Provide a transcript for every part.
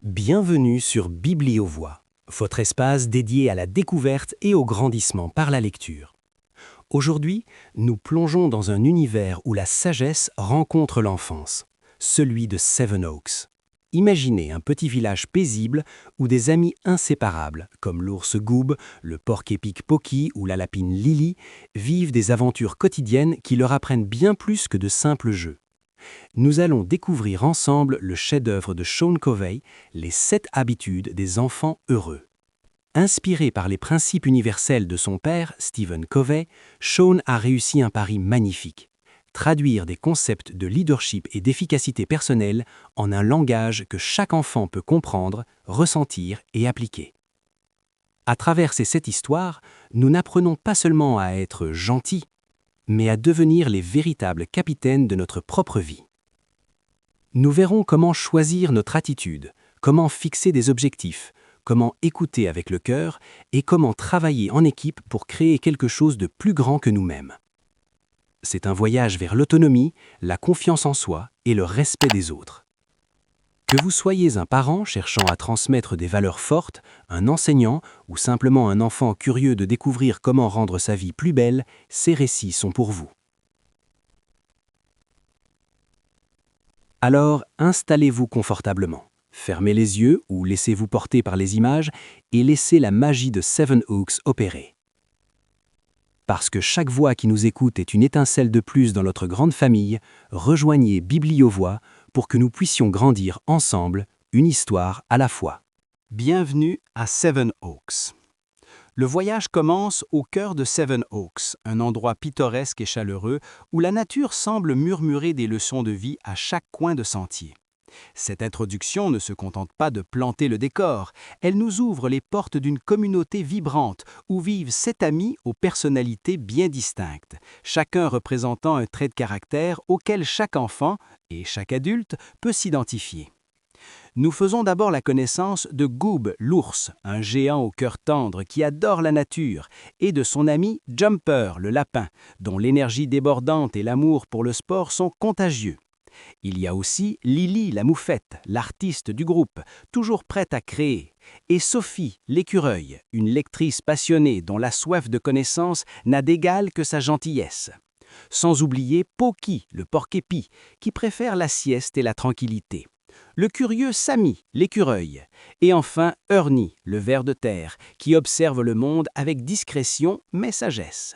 Bienvenue sur Bibliovoix, votre espace dédié à la découverte et au grandissement par la lecture. Aujourd'hui, nous plongeons dans un univers où la sagesse rencontre l'enfance, celui de Sevenoaks. Imaginez un petit village paisible où des amis inséparables, comme l'ours Goob, le porc-épic Pocky ou la lapine Lily, vivent des aventures quotidiennes qui leur apprennent bien plus que de simples jeux. Nous allons découvrir ensemble le chef-d'œuvre de Sean Covey, Les 7 habitudes des enfants heureux. Inspiré par les principes universels de son père, Stephen Covey, Sean a réussi un pari magnifique: traduire des concepts de leadership et d'efficacité personnelle en un langage que chaque enfant peut comprendre, ressentir et appliquer. À travers ces 7 histoires, nous n'apprenons pas seulement à être gentils, mais à devenir les véritables capitaines de notre propre vie. Nous verrons comment choisir notre attitude, comment fixer des objectifs, comment écouter avec le cœur et comment travailler en équipe pour créer quelque chose de plus grand que nous-mêmes. C'est un voyage vers l'autonomie, la confiance en soi et le respect des autres. Que vous soyez un parent cherchant à transmettre des valeurs fortes, un enseignant ou simplement un enfant curieux de découvrir comment rendre sa vie plus belle, ces récits sont pour vous. Alors, installez-vous confortablement, fermez les yeux ou laissez-vous porter par les images et laissez la magie de Sevenoaks opérer. Parce que chaque voix qui nous écoute est une étincelle de plus dans notre grande famille, rejoignez Bibliovoix pour que nous puissions grandir ensemble, une histoire à la fois. Bienvenue à Sevenoaks. Le voyage commence au cœur de Sevenoaks, un endroit pittoresque et chaleureux où la nature semble murmurer des leçons de vie à chaque coin de sentier. Cette introduction ne se contente pas de planter le décor, elle nous ouvre les portes d'une communauté vibrante où vivent 7 amis aux personnalités bien distinctes, chacun représentant un trait de caractère auquel chaque enfant, et chaque adulte, peut s'identifier. Nous faisons d'abord la connaissance de Goob l'ours, un géant au cœur tendre qui adore la nature, et de son ami Jumper le lapin, dont l'énergie débordante et l'amour pour le sport sont contagieux. Il y a aussi Lily la moufette, l'artiste du groupe, toujours prête à créer, et Sophie l'écureuil, une lectrice passionnée dont la soif de connaissance n'a d'égal que sa gentillesse. Sans oublier Pocky, le porc-épic, qui préfère la sieste et la tranquillité. Le curieux Sammy, l'écureuil, et enfin Ernie, le ver de terre, qui observe le monde avec discrétion mais sagesse.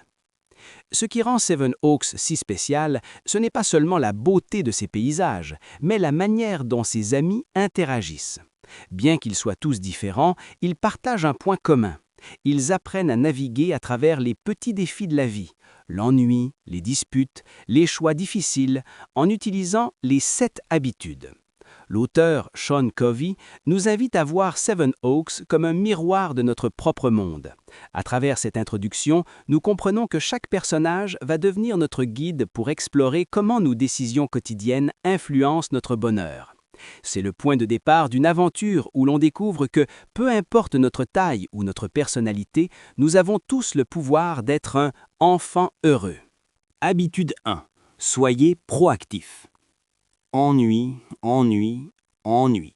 Ce qui rend Sevenoaks si spécial, ce n'est pas seulement la beauté de ses paysages, mais la manière dont ses amis interagissent. Bien qu'ils soient tous différents, ils partagent un point commun. Ils apprennent à naviguer à travers les petits défis de la vie, l'ennui, les disputes, les choix difficiles, en utilisant les 7 habitudes. L'auteur, Sean Covey, nous invite à voir Sevenoaks comme un miroir de notre propre monde. À travers cette introduction, nous comprenons que chaque personnage va devenir notre guide pour explorer comment nos décisions quotidiennes influencent notre bonheur. C'est le point de départ d'une aventure où l'on découvre que, peu importe notre taille ou notre personnalité, nous avons tous le pouvoir d'être un enfant heureux. Habitude 1. Soyez proactif. Ennui, ennui, ennui.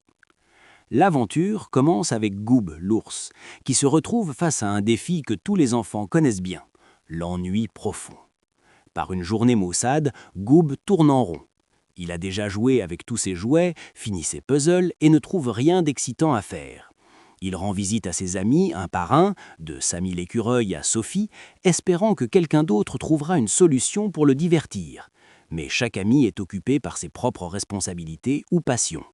L'aventure commence avec Goob, l'ours, qui se retrouve face à un défi que tous les enfants connaissent bien, l'ennui profond. Par une journée maussade, Goob tourne en rond. Il a déjà joué avec tous ses jouets, fini ses puzzles et ne trouve rien d'excitant à faire. Il rend visite à ses amis un par un, de Sammy l'écureuil à Sophie, espérant que quelqu'un d'autre trouvera une solution pour le divertir. Mais chaque ami est occupé par ses propres responsabilités ou passions.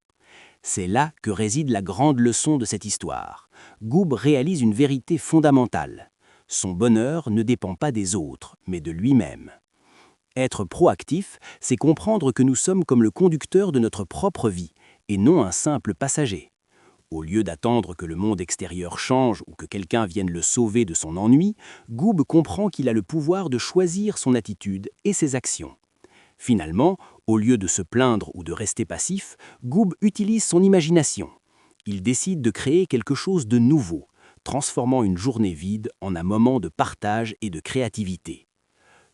C'est là que réside la grande leçon de cette histoire. Goob réalise une vérité fondamentale. Son bonheur ne dépend pas des autres, mais de lui-même. Être proactif, c'est comprendre que nous sommes comme le conducteur de notre propre vie, et non un simple passager. Au lieu d'attendre que le monde extérieur change ou que quelqu'un vienne le sauver de son ennui, Goob comprend qu'il a le pouvoir de choisir son attitude et ses actions. Finalement, au lieu de se plaindre ou de rester passif, Goob utilise son imagination. Il décide de créer quelque chose de nouveau, transformant une journée vide en un moment de partage et de créativité.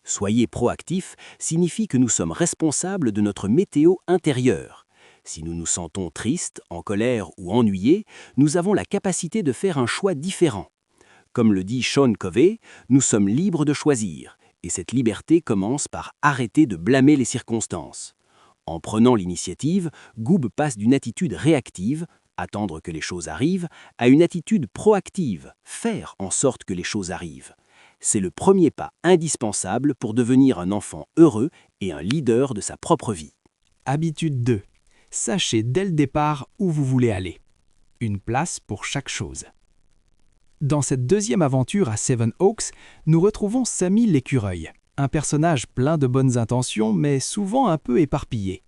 Soyez proactif signifie que nous sommes responsables de notre météo intérieure. Si nous nous sentons tristes, en colère ou ennuyés, nous avons la capacité de faire un choix différent. Comme le dit Sean Covey, nous sommes libres de choisir, et cette liberté commence par arrêter de blâmer les circonstances. En prenant l'initiative, Goob passe d'une attitude réactive, attendre que les choses arrivent, à une attitude proactive, faire en sorte que les choses arrivent. C'est le premier pas indispensable pour devenir un enfant heureux et un leader de sa propre vie. Habitude 2. Sachez dès le départ où vous voulez aller. Une place pour chaque chose. Dans cette deuxième aventure à Seven Oaks, nous retrouvons Sammy l'écureuil, un personnage plein de bonnes intentions mais souvent un peu éparpillé.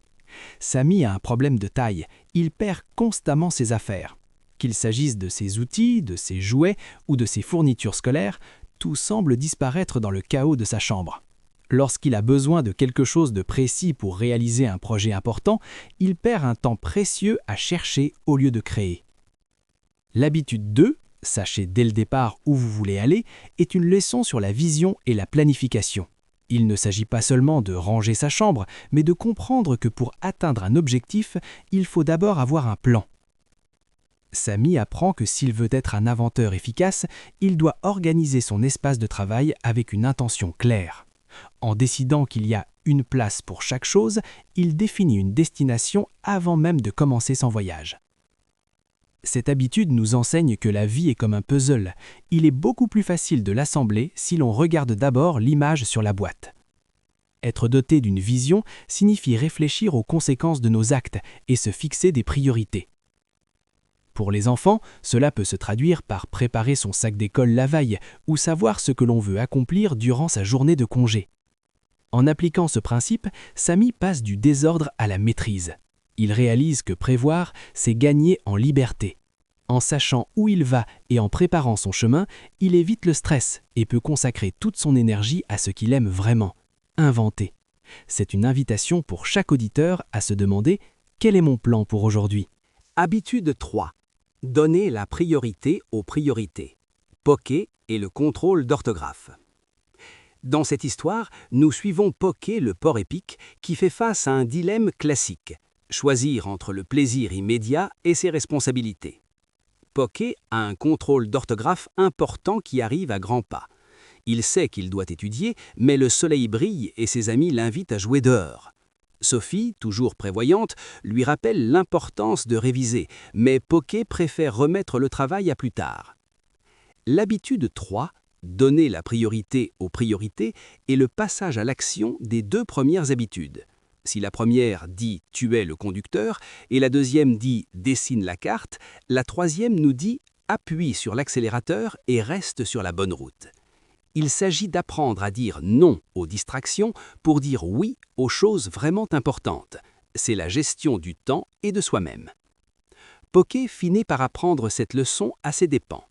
Sammy a un problème de taille, il perd constamment ses affaires. Qu'il s'agisse de ses outils, de ses jouets ou de ses fournitures scolaires, tout semble disparaître dans le chaos de sa chambre. Lorsqu'il a besoin de quelque chose de précis pour réaliser un projet important, il perd un temps précieux à chercher au lieu de créer. L'habitude 2, sachez dès le départ où vous voulez aller, est une leçon sur la vision et la planification. Il ne s'agit pas seulement de ranger sa chambre, mais de comprendre que pour atteindre un objectif, il faut d'abord avoir un plan. Sammy apprend que s'il veut être un inventeur efficace, il doit organiser son espace de travail avec une intention claire. En décidant qu'il y a une place pour chaque chose, il définit une destination avant même de commencer son voyage. Cette habitude nous enseigne que la vie est comme un puzzle. Il est beaucoup plus facile de l'assembler si l'on regarde d'abord l'image sur la boîte. Être doté d'une vision signifie réfléchir aux conséquences de nos actes et se fixer des priorités. Pour les enfants, cela peut se traduire par préparer son sac d'école la veille ou savoir ce que l'on veut accomplir durant sa journée de congé. En appliquant ce principe, Sammy passe du désordre à la maîtrise. Il réalise que prévoir, c'est gagner en liberté. En sachant où il va et en préparant son chemin, il évite le stress et peut consacrer toute son énergie à ce qu'il aime vraiment, inventer. C'est une invitation pour chaque auditeur à se demander « Quel est mon plan pour aujourd'hui ?» Habitude 3. Donner la priorité aux priorités. Poké et le contrôle d'orthographe. Dans cette histoire, nous suivons Poké le porc épic qui fait face à un dilemme classique. Choisir entre le plaisir immédiat et ses responsabilités. Poké a un contrôle d'orthographe important qui arrive à grands pas. Il sait qu'il doit étudier, mais le soleil brille et ses amis l'invitent à jouer dehors. Sophie, toujours prévoyante, lui rappelle l'importance de réviser, mais Poké préfère remettre le travail à plus tard. L'habitude 3, donner la priorité aux priorités, est le passage à l'action des deux premières habitudes. Si la première dit « tu es le conducteur » et la deuxième dit « dessine la carte », la troisième nous dit « appuie sur l'accélérateur et reste sur la bonne route ». Il s'agit d'apprendre à dire non aux distractions pour dire oui aux choses vraiment importantes. C'est la gestion du temps et de soi-même. Poké finit par apprendre cette leçon à ses dépens.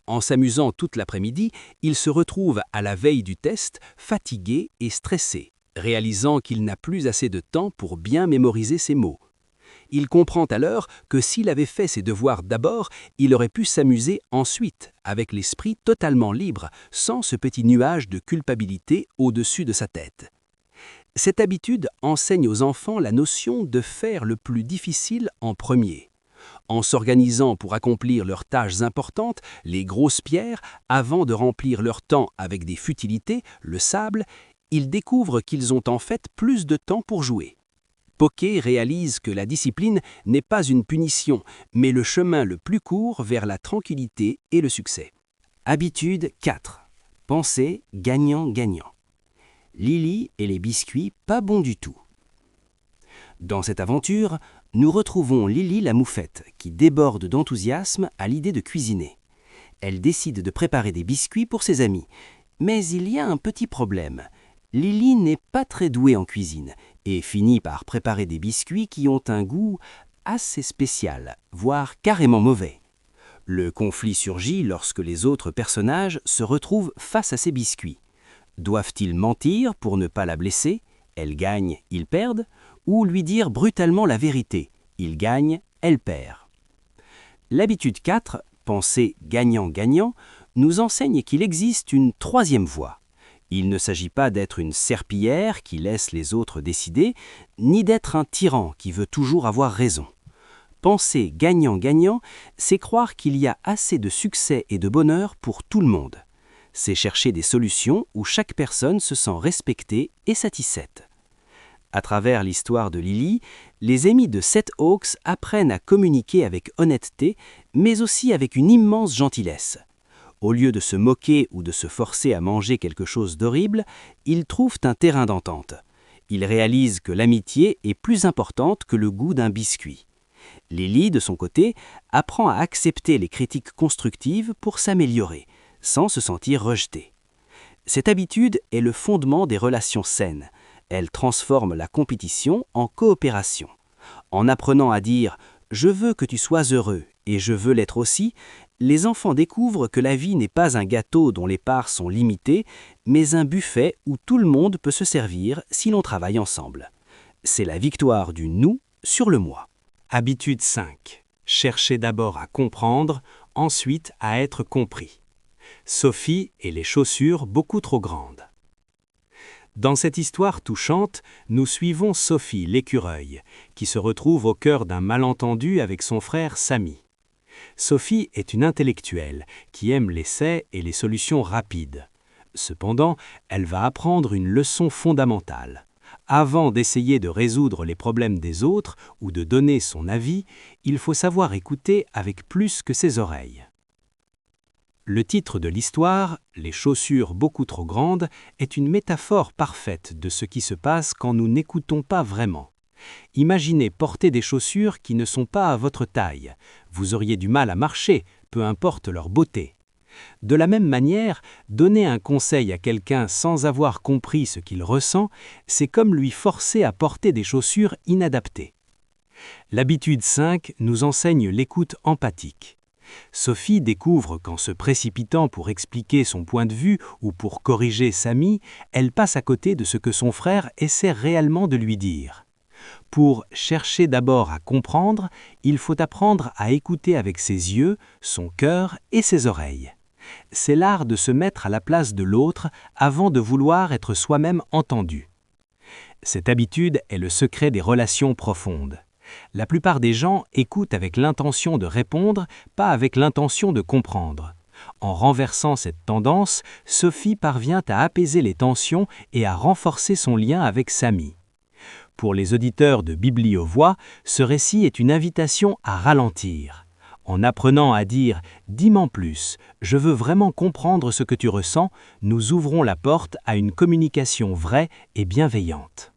En s'amusant toute l'après-midi, il se retrouve à la veille du test, fatigué et stressé, réalisant qu'il n'a plus assez de temps pour bien mémoriser ses mots. Il comprend alors que s'il avait fait ses devoirs d'abord, il aurait pu s'amuser ensuite, avec l'esprit totalement libre, sans ce petit nuage de culpabilité au-dessus de sa tête. Cette habitude enseigne aux enfants la notion de faire le plus difficile en premier. En s'organisant pour accomplir leurs tâches importantes, les grosses pierres, avant de remplir leur temps avec des futilités, le sable, ils découvrent qu'ils ont en fait plus de temps pour jouer. Poké réalise que la discipline n'est pas une punition, mais le chemin le plus court vers la tranquillité et le succès. Habitude 4. Penser gagnant-gagnant. Lily et les biscuits pas bons du tout. Dans cette aventure, nous retrouvons Lily la moufette qui déborde d'enthousiasme à l'idée de cuisiner. Elle décide de préparer des biscuits pour ses amis. Mais il y a un petit problème. Lily n'est pas très douée en cuisine et finit par préparer des biscuits qui ont un goût assez spécial, voire carrément mauvais. Le conflit surgit lorsque les autres personnages se retrouvent face à ces biscuits. Doivent-ils mentir pour ne pas la blesser? Elle gagne, ils perdent? Ou lui dire brutalement la vérité? Il gagne, elle perd. L'habitude 4, penser gagnant-gagnant, nous enseigne qu'il existe une troisième voie. Il ne s'agit pas d'être une serpillière qui laisse les autres décider, ni d'être un tyran qui veut toujours avoir raison. Penser gagnant-gagnant, c'est croire qu'il y a assez de succès et de bonheur pour tout le monde. C'est chercher des solutions où chaque personne se sent respectée et satisfaite. À travers l'histoire de Lily, les amis de Seth Hawkes apprennent à communiquer avec honnêteté, mais aussi avec une immense gentillesse. Au lieu de se moquer ou de se forcer à manger quelque chose d'horrible, ils trouvent un terrain d'entente. Ils réalisent que l'amitié est plus importante que le goût d'un biscuit. Lily, de son côté, apprend à accepter les critiques constructives pour s'améliorer, sans se sentir rejetée. Cette habitude est le fondement des relations saines. Elle transforme la compétition en coopération. En apprenant à dire « je veux que tu sois heureux et je veux l'être aussi », les enfants découvrent que la vie n'est pas un gâteau dont les parts sont limitées, mais un buffet où tout le monde peut se servir si l'on travaille ensemble. C'est la victoire du « nous » sur le « moi ». Habitude 5. Cherchez d'abord à comprendre, ensuite à être compris. Sophie et les chaussures beaucoup trop grandes. Dans cette histoire touchante, nous suivons Sophie l'écureuil, qui se retrouve au cœur d'un malentendu avec son frère Samy. Sophie est une intellectuelle qui aime l'essai et les solutions rapides. Cependant, elle va apprendre une leçon fondamentale. Avant d'essayer de résoudre les problèmes des autres ou de donner son avis, il faut savoir écouter avec plus que ses oreilles. Le titre de l'histoire, « Les chaussures beaucoup trop grandes », est une métaphore parfaite de ce qui se passe quand nous n'écoutons pas vraiment. Imaginez porter des chaussures qui ne sont pas à votre taille. Vous auriez du mal à marcher, peu importe leur beauté. De la même manière, donner un conseil à quelqu'un sans avoir compris ce qu'il ressent, c'est comme lui forcer à porter des chaussures inadaptées. L'habitude 5 nous enseigne l'écoute empathique. Sophie découvre qu'en se précipitant pour expliquer son point de vue ou pour corriger Samy, elle passe à côté de ce que son frère essaie réellement de lui dire. Pour chercher d'abord à comprendre, il faut apprendre à écouter avec ses yeux, son cœur et ses oreilles. C'est l'art de se mettre à la place de l'autre avant de vouloir être soi-même entendu. Cette habitude est le secret des relations profondes. La plupart des gens écoutent avec l'intention de répondre, pas avec l'intention de comprendre. En renversant cette tendance, Sophie parvient à apaiser les tensions et à renforcer son lien avec Samy. Pour les auditeurs de Bibliovoix, ce récit est une invitation à ralentir. En apprenant à dire « dis-m'en plus, je veux vraiment comprendre ce que tu ressens », nous ouvrons la porte à une communication vraie et bienveillante.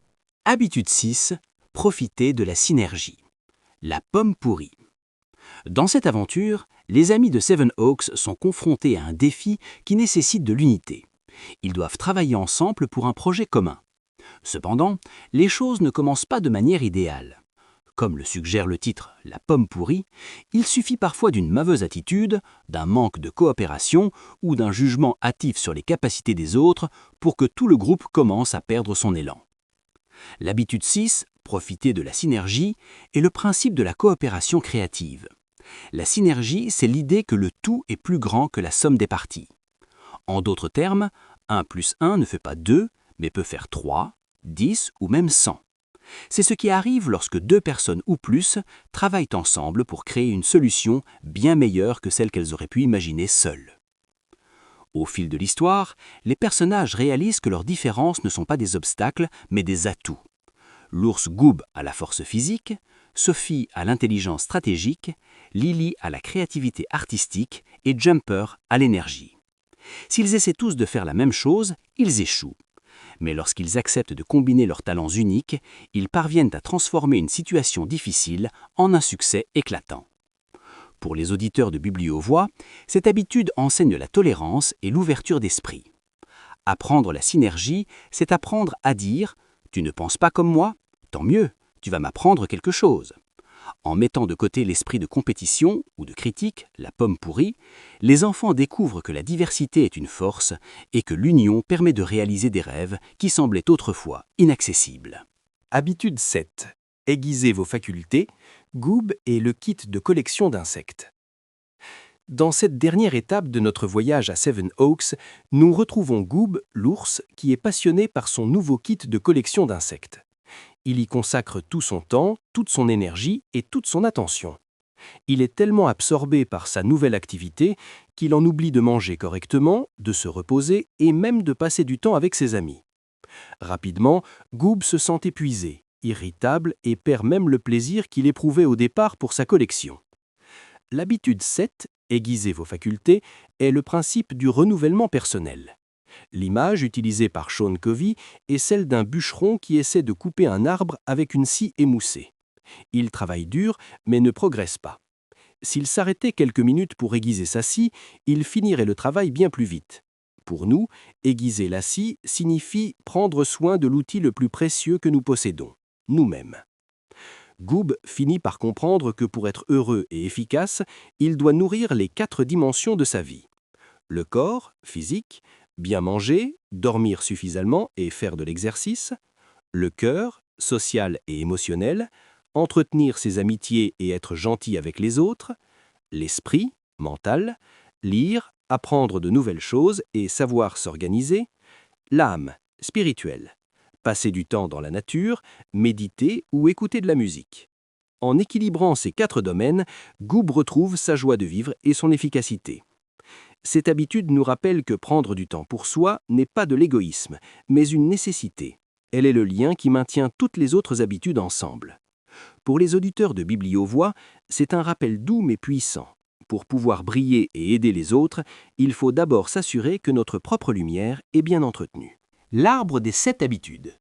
Habitude 6. Profiter de la synergie. La pomme pourrie. Dans cette aventure, les amis de Seven Hawks sont confrontés à un défi qui nécessite de l'unité. Ils doivent travailler ensemble pour un projet commun. Cependant, les choses ne commencent pas de manière idéale. Comme le suggère le titre « La pomme pourrie », il suffit parfois d'une mauvaise attitude, d'un manque de coopération ou d'un jugement hâtif sur les capacités des autres pour que tout le groupe commence à perdre son élan. L'habitude 6, profiter de la synergie, est le principe de la coopération créative. La synergie, c'est l'idée que le tout est plus grand que la somme des parties. En d'autres termes, 1 plus 1 ne fait pas 2, mais peut faire 3, 10 ou même 100. C'est ce qui arrive lorsque 2 personnes ou plus travaillent ensemble pour créer une solution bien meilleure que celle qu'elles auraient pu imaginer seules. Au fil de l'histoire, les personnages réalisent que leurs différences ne sont pas des obstacles, mais des atouts. L'ours Goob a la force physique, Sophie a l'intelligence stratégique, Lily a la créativité artistique et Jumper a l'énergie. S'ils essaient tous de faire la même chose, ils échouent. Mais lorsqu'ils acceptent de combiner leurs talents uniques, ils parviennent à transformer une situation difficile en un succès éclatant. Pour les auditeurs de Bibliovoix, cette habitude enseigne la tolérance et l'ouverture d'esprit. Apprendre la synergie, c'est apprendre à dire « tu ne penses pas comme moi ? Tant mieux, tu vas m'apprendre quelque chose ». En mettant de côté l'esprit de compétition ou de critique, la pomme pourrie, les enfants découvrent que la diversité est une force et que l'union permet de réaliser des rêves qui semblaient autrefois inaccessibles. Habitude 7. Aiguisez vos facultés. Goob est le kit de collection d'insectes. Dans cette dernière étape de notre voyage à Seven Oaks, nous retrouvons Goob, l'ours, qui est passionné par son nouveau kit de collection d'insectes. Il y consacre tout son temps, toute son énergie et toute son attention. Il est tellement absorbé par sa nouvelle activité qu'il en oublie de manger correctement, de se reposer et même de passer du temps avec ses amis. Rapidement, Goob se sent épuisé, irritable et perd même le plaisir qu'il éprouvait au départ pour sa collection. L'habitude 7, aiguiser vos facultés, est le principe du renouvellement personnel. L'image utilisée par Sean Covey est celle d'un bûcheron qui essaie de couper un arbre avec une scie émoussée. Il travaille dur, mais ne progresse pas. S'il s'arrêtait quelques minutes pour aiguiser sa scie, il finirait le travail bien plus vite. Pour nous, aiguiser la scie signifie prendre soin de l'outil le plus précieux que nous possédons, nous-mêmes. Goob finit par comprendre que pour être heureux et efficace, il doit nourrir les 4 dimensions de sa vie. Le corps, physique, bien manger, dormir suffisamment et faire de l'exercice. Le cœur, social et émotionnel, entretenir ses amitiés et être gentil avec les autres. L'esprit, mental, lire, apprendre de nouvelles choses et savoir s'organiser. L'âme, spirituelle, passer du temps dans la nature, méditer ou écouter de la musique. En équilibrant ces 4 domaines, Goob retrouve sa joie de vivre et son efficacité. Cette habitude nous rappelle que prendre du temps pour soi n'est pas de l'égoïsme, mais une nécessité. Elle est le lien qui maintient toutes les autres habitudes ensemble. Pour les auditeurs de Bibliovoix, c'est un rappel doux mais puissant. Pour pouvoir briller et aider les autres, il faut d'abord s'assurer que notre propre lumière est bien entretenue. L'arbre des 7 habitudes.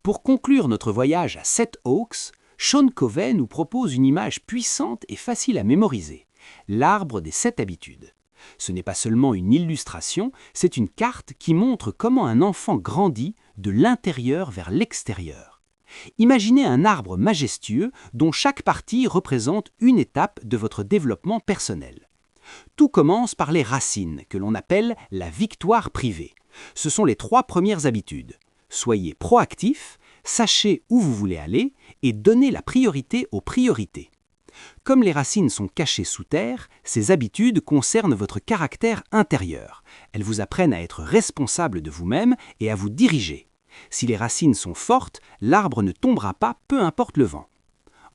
Pour conclure notre voyage à Seven Oaks, Sean Covey nous propose une image puissante et facile à mémoriser. L'arbre des 7 habitudes. Ce n'est pas seulement une illustration, c'est une carte qui montre comment un enfant grandit de l'intérieur vers l'extérieur. Imaginez un arbre majestueux dont chaque partie représente une étape de votre développement personnel. Tout commence par les racines, que l'on appelle la victoire privée. Ce sont les 3 premières habitudes. Soyez proactif, sachez où vous voulez aller et donnez la priorité aux priorités. Comme les racines sont cachées sous terre, ces habitudes concernent votre caractère intérieur. Elles vous apprennent à être responsable de vous-même et à vous diriger. Si les racines sont fortes, l'arbre ne tombera pas, peu importe le vent.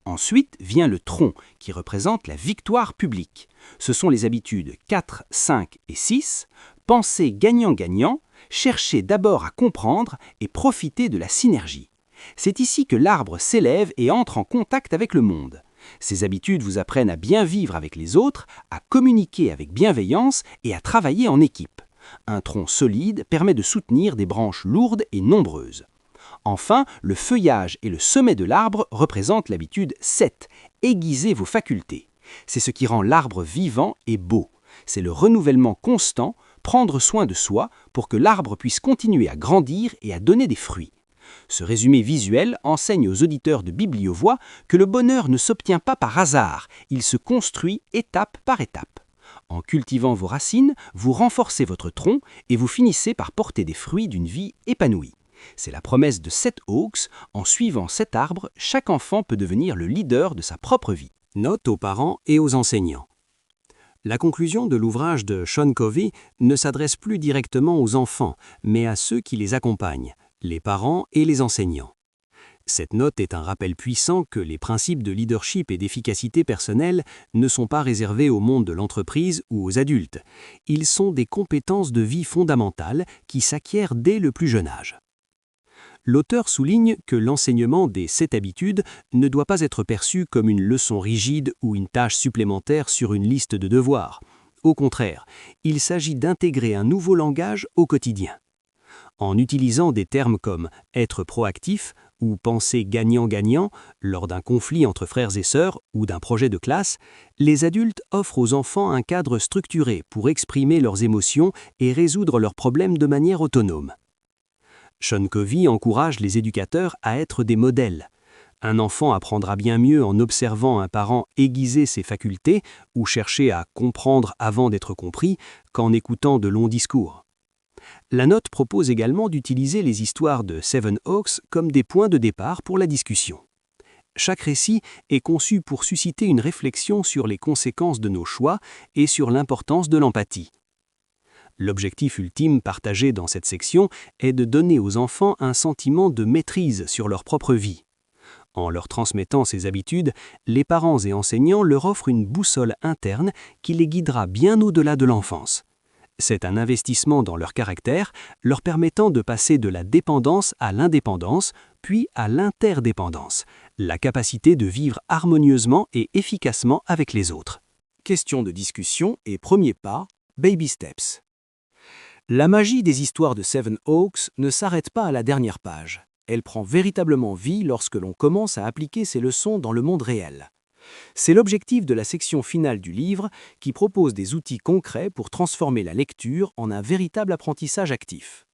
Ensuite vient le tronc, qui représente la victoire publique. Ce sont les habitudes 4, 5 et 6. Pensez gagnant-gagnant, cherchez d'abord à comprendre et profitez de la synergie. C'est ici que l'arbre s'élève et entre en contact avec le monde. Ces habitudes vous apprennent à bien vivre avec les autres, à communiquer avec bienveillance et à travailler en équipe. Un tronc solide permet de soutenir des branches lourdes et nombreuses. Enfin, le feuillage et le sommet de l'arbre représentent l'habitude 7, aiguiser vos facultés. C'est ce qui rend l'arbre vivant et beau. C'est le renouvellement constant, prendre soin de soi pour que l'arbre puisse continuer à grandir et à donner des fruits. Ce résumé visuel enseigne aux auditeurs de Bibliovoix que le bonheur ne s'obtient pas par hasard, il se construit étape par étape. En cultivant vos racines, vous renforcez votre tronc et vous finissez par porter des fruits d'une vie épanouie. C'est la promesse de Seven Oaks, en suivant cet arbre, chaque enfant peut devenir le leader de sa propre vie. Note aux parents et aux enseignants. La conclusion de l'ouvrage de Sean Covey ne s'adresse plus directement aux enfants, mais à ceux qui les accompagnent, les parents et les enseignants. Cette note est un rappel puissant que les principes de leadership et d'efficacité personnelle ne sont pas réservés au monde de l'entreprise ou aux adultes. Ils sont des compétences de vie fondamentales qui s'acquièrent dès le plus jeune âge. L'auteur souligne que l'enseignement des 7 habitudes ne doit pas être perçu comme une leçon rigide ou une tâche supplémentaire sur une liste de devoirs. Au contraire, il s'agit d'intégrer un nouveau langage au quotidien. En utilisant des termes comme « être proactif » ou « penser gagnant-gagnant » lors d'un conflit entre frères et sœurs ou d'un projet de classe, les adultes offrent aux enfants un cadre structuré pour exprimer leurs émotions et résoudre leurs problèmes de manière autonome. Sean Covey encourage les éducateurs à être des modèles. Un enfant apprendra bien mieux en observant un parent aiguiser ses facultés ou chercher à comprendre avant d'être compris qu'en écoutant de longs discours. La note propose également d'utiliser les histoires de Seven Oaks comme des points de départ pour la discussion. Chaque récit est conçu pour susciter une réflexion sur les conséquences de nos choix et sur l'importance de l'empathie. L'objectif ultime partagé dans cette section est de donner aux enfants un sentiment de maîtrise sur leur propre vie. En leur transmettant ces habitudes, les parents et enseignants leur offrent une boussole interne qui les guidera bien au-delà de l'enfance. C'est un investissement dans leur caractère, leur permettant de passer de la dépendance à l'indépendance, puis à l'interdépendance, la capacité de vivre harmonieusement et efficacement avec les autres. Question de discussion et premier pas, Baby Steps. La magie des histoires de Seven Oaks ne s'arrête pas à la dernière page. Elle prend véritablement vie lorsque l'on commence à appliquer ces leçons dans le monde réel. C'est l'objectif de la section finale du livre qui propose des outils concrets pour transformer la lecture en un véritable apprentissage actif.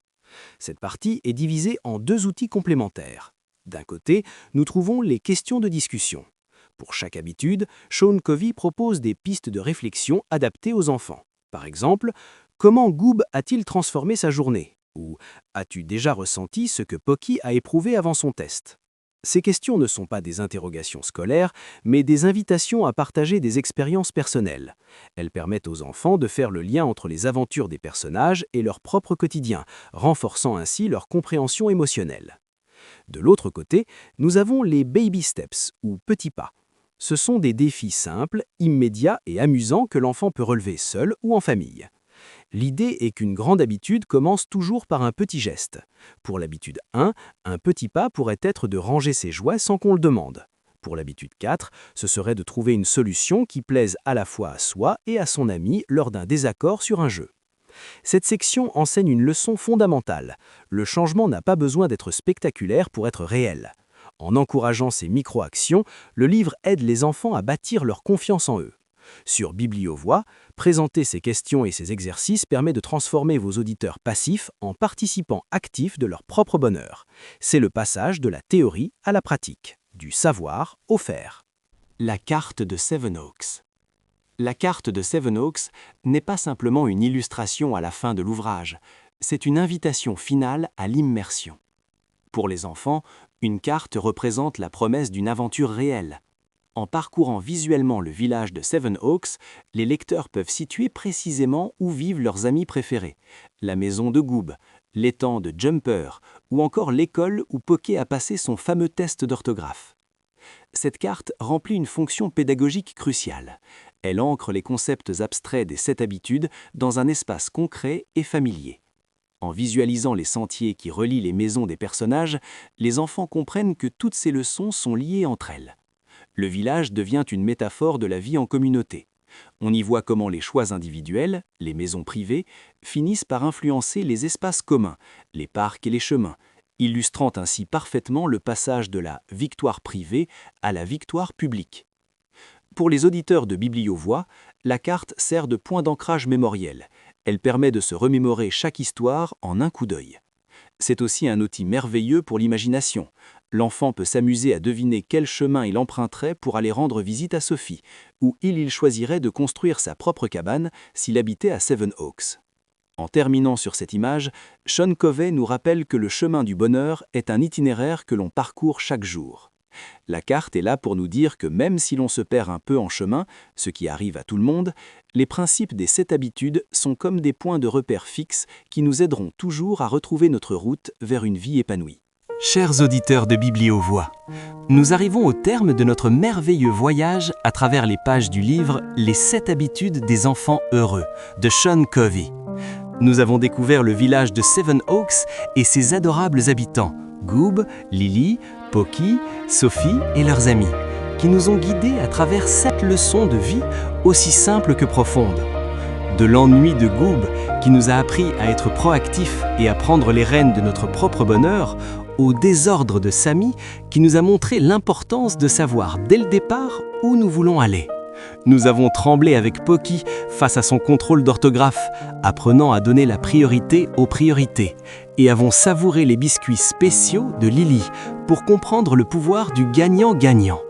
Cette partie est divisée en deux outils complémentaires. D'un côté, nous trouvons les questions de discussion. Pour chaque habitude, Sean Covey propose des pistes de réflexion adaptées aux enfants. Par exemple, comment Goob a-t-il transformé sa journée ? Ou as-tu déjà ressenti ce que Pocky a éprouvé avant son test ? Ces questions ne sont pas des interrogations scolaires, mais des invitations à partager des expériences personnelles. Elles permettent aux enfants de faire le lien entre les aventures des personnages et leur propre quotidien, renforçant ainsi leur compréhension émotionnelle. De l'autre côté, nous avons les baby steps, ou petits pas. Ce sont des défis simples, immédiats et amusants que l'enfant peut relever seul ou en famille. L'idée est qu'une grande habitude commence toujours par un petit geste. Pour l'habitude 1, un petit pas pourrait être de ranger ses jouets sans qu'on le demande. Pour l'habitude 4, ce serait de trouver une solution qui plaise à la fois à soi et à son ami lors d'un désaccord sur un jeu. Cette section enseigne une leçon fondamentale. Le changement n'a pas besoin d'être spectaculaire pour être réel. En encourageant ces micro-actions, le livre aide les enfants à bâtir leur confiance en eux. Sur Bibliovoix, présenter ces questions et ces exercices permet de transformer vos auditeurs passifs en participants actifs de leur propre bonheur. C'est le passage de la théorie à la pratique, du savoir au faire. La carte de Seven Oaks. La carte de Seven Oaks n'est pas simplement une illustration à la fin de l'ouvrage, c'est une invitation finale à l'immersion. Pour les enfants, une carte représente la promesse d'une aventure réelle. En parcourant visuellement le village de Seven Oaks, les lecteurs peuvent situer précisément où vivent leurs amis préférés, la maison de Goob, l'étang de Jumper ou encore l'école où Pocky a passé son fameux test d'orthographe. Cette carte remplit une fonction pédagogique cruciale. Elle ancre les concepts abstraits des 7 habitudes dans un espace concret et familier. En visualisant les sentiers qui relient les maisons des personnages, les enfants comprennent que toutes ces leçons sont liées entre elles. Le village devient une métaphore de la vie en communauté. On y voit comment les choix individuels, les maisons privées, finissent par influencer les espaces communs, les parcs et les chemins, illustrant ainsi parfaitement le passage de la victoire privée à la victoire publique. Pour les auditeurs de Bibliovoix, la carte sert de point d'ancrage mémoriel. Elle permet de se remémorer chaque histoire en un coup d'œil. C'est aussi un outil merveilleux pour l'imagination. L'enfant peut s'amuser à deviner quel chemin il emprunterait pour aller rendre visite à Sophie, ou il choisirait de construire sa propre cabane s'il habitait à Seven Oaks. En terminant sur cette image, Sean Covey nous rappelle que le chemin du bonheur est un itinéraire que l'on parcourt chaque jour. La carte est là pour nous dire que même si l'on se perd un peu en chemin, ce qui arrive à tout le monde, les principes des 7 habitudes sont comme des points de repère fixes qui nous aideront toujours à retrouver notre route vers une vie épanouie. Chers auditeurs de Bibliovoix, nous arrivons au terme de notre merveilleux voyage à travers les pages du livre « Les 7 habitudes des enfants heureux » de Sean Covey. Nous avons découvert le village de Seven Oaks et ses adorables habitants, Goob, Lily, Pocky, Sophie et leurs amis, qui nous ont guidés à travers 7 leçons de vie aussi simples que profondes. De l'ennui de Goob, qui nous a appris à être proactifs et à prendre les rênes de notre propre bonheur, au désordre de Sammy, qui nous a montré l'importance de savoir dès le départ où nous voulons aller. Nous avons tremblé avec Pocky face à son contrôle d'orthographe, apprenant à donner la priorité aux priorités, et avons savouré les biscuits spéciaux de Lily pour comprendre le pouvoir du gagnant-gagnant.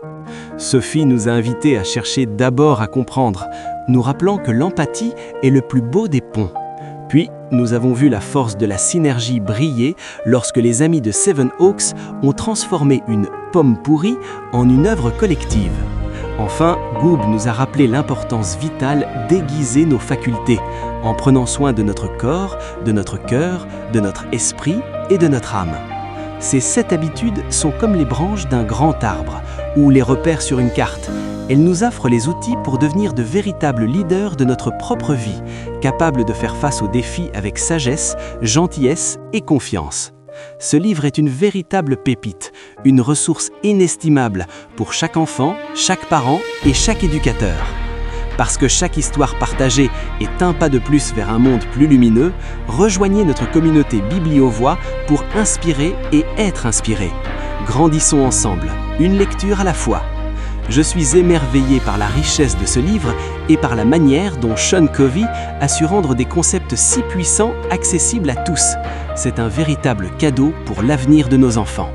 Sophie nous a invités à chercher d'abord à comprendre, nous rappelant que l'empathie est le plus beau des ponts. Puis, nous avons vu la force de la synergie briller lorsque les amis de Seven Oaks ont transformé une pomme pourrie en une œuvre collective. Enfin, Goob nous a rappelé l'importance vitale d'aiguiser nos facultés, en prenant soin de notre corps, de notre cœur, de notre esprit et de notre âme. Ces 7 habitudes sont comme les branches d'un grand arbre, ou les repères sur une carte. Elles nous offrent les outils pour devenir de véritables leaders de notre propre vie, capables de faire face aux défis avec sagesse, gentillesse et confiance. Ce livre est une véritable pépite, une ressource inestimable pour chaque enfant, chaque parent et chaque éducateur. Parce que chaque histoire partagée est un pas de plus vers un monde plus lumineux, rejoignez notre communauté Bibliovoix pour inspirer et être inspiré. Grandissons ensemble, une lecture à la fois. Je suis émerveillé par la richesse de ce livre et par la manière dont Sean Covey a su rendre des concepts si puissants accessibles à tous. C'est un véritable cadeau pour l'avenir de nos enfants.